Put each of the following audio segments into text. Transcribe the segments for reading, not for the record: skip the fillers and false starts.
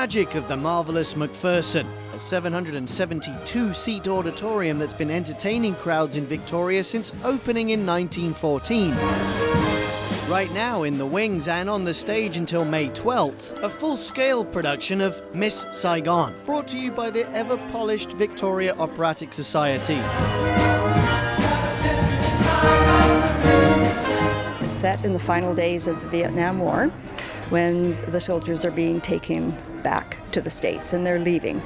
magic of the marvelous McPherson, a 772-seat auditorium that's been entertaining crowds in Victoria since opening in 1914. Right now, in the wings and on the stage until May 12th, a full-scale production of Miss Saigon, brought to you by the ever-polished Victoria Operatic Society. Set in the final days of the Vietnam War, when the soldiers are being taken back to the States and they're leaving.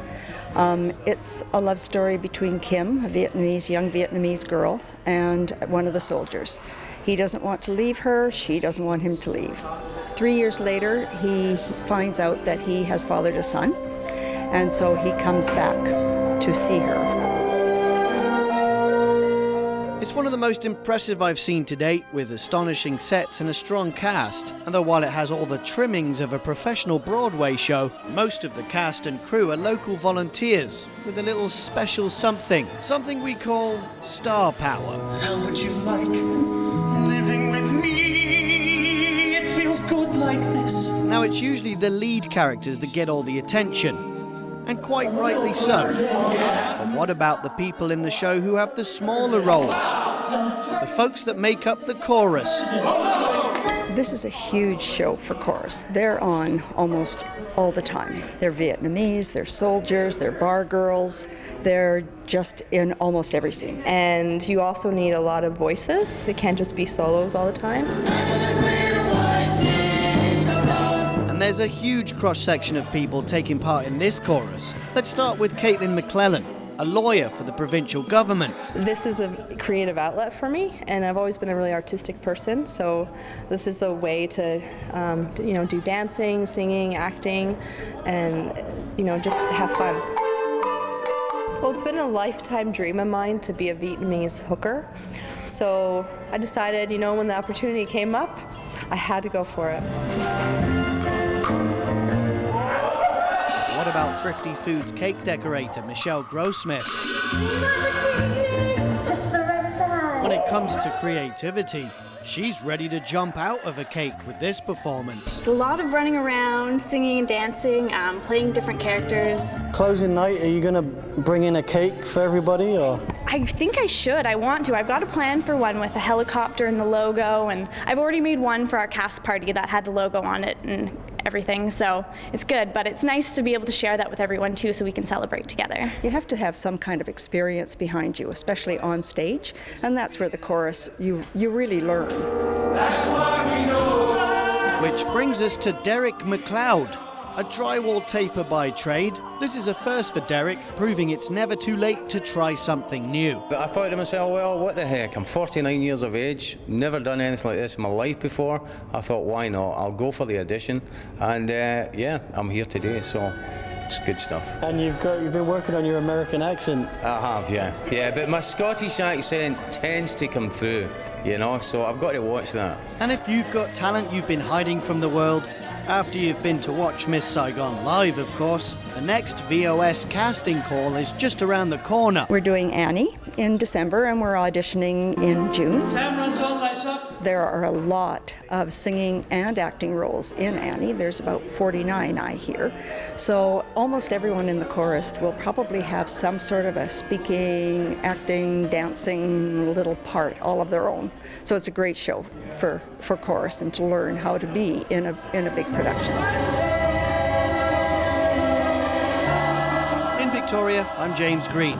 It's a love story between Kim, a young Vietnamese girl, and one of the soldiers. He doesn't want to leave her, she doesn't want him to leave. 3 years later, he finds out that he has fathered a son, and so he comes back to see her. It's one of the most impressive I've seen to date, with astonishing sets and a strong cast. And though while it has all the trimmings of a professional Broadway show, most of the cast and crew are local volunteers with a little special something we call star power. How would you like living with me? It feels good like this. Now, it's usually the lead characters that get all the attention. And quite rightly so. But what about the people in the show who have the smaller roles? The folks that make up the chorus. This is a huge show for chorus. They're on almost all the time. They're Vietnamese, they're soldiers, they're bar girls. They're just in almost every scene. And you also need a lot of voices. They can't just be solos all the time. And there's a huge cross-section of people taking part in this chorus. Let's start with Kaitlyn McClellan, a lawyer for the provincial government. This is a creative outlet for me, and I've always been a really artistic person, so this is a way to do dancing, singing, acting, and just have fun. Well, it's been a lifetime dream of mine to be a Vietnamese hooker, so I decided, when the opportunity came up, I had to go for it. What about Thrifty Foods cake decorator Michelle Grossmith? When it comes to creativity, she's ready to jump out of a cake with this performance. It's a lot of running around, singing and dancing, playing different characters. Closing night, are you going to bring in a cake for everybody, or? I think I should. I want to. I've got a plan for one with a helicopter and the logo, and I've already made one for our cast party that had the logo on it and everything, so it's good, but it's nice to be able to share that with everyone too, so we can celebrate together. You have to have some kind of experience behind you, especially on stage, and that's where the chorus, you really learn. That's why we know. Which brings us to Derek McLeod, a drywall taper by trade. This is a first for Derek, proving it's never too late to try something new. But I thought to myself, well, what the heck, I'm 49 years of age, never done anything like this in my life before. I thought, why not? I'll go for the audition, and I'm here today, so it's good stuff. And you've been working on your American accent. I have, yeah, but my Scottish accent tends to come through, so I've got to watch that. And if you've got talent you've been hiding from the world, after you've been to watch Miss Saigon live, of course, the next VOS casting call is just around the corner. We're doing Annie in December, and we're auditioning in June. Cameron's on, lights up. There are a lot of singing and acting roles in Annie. There's about 49, I hear. So almost everyone in the chorus will probably have some sort of a speaking, acting, dancing little part, all of their own. So it's a great show for chorus and to learn how to be in a big production. In Victoria, I'm James Green.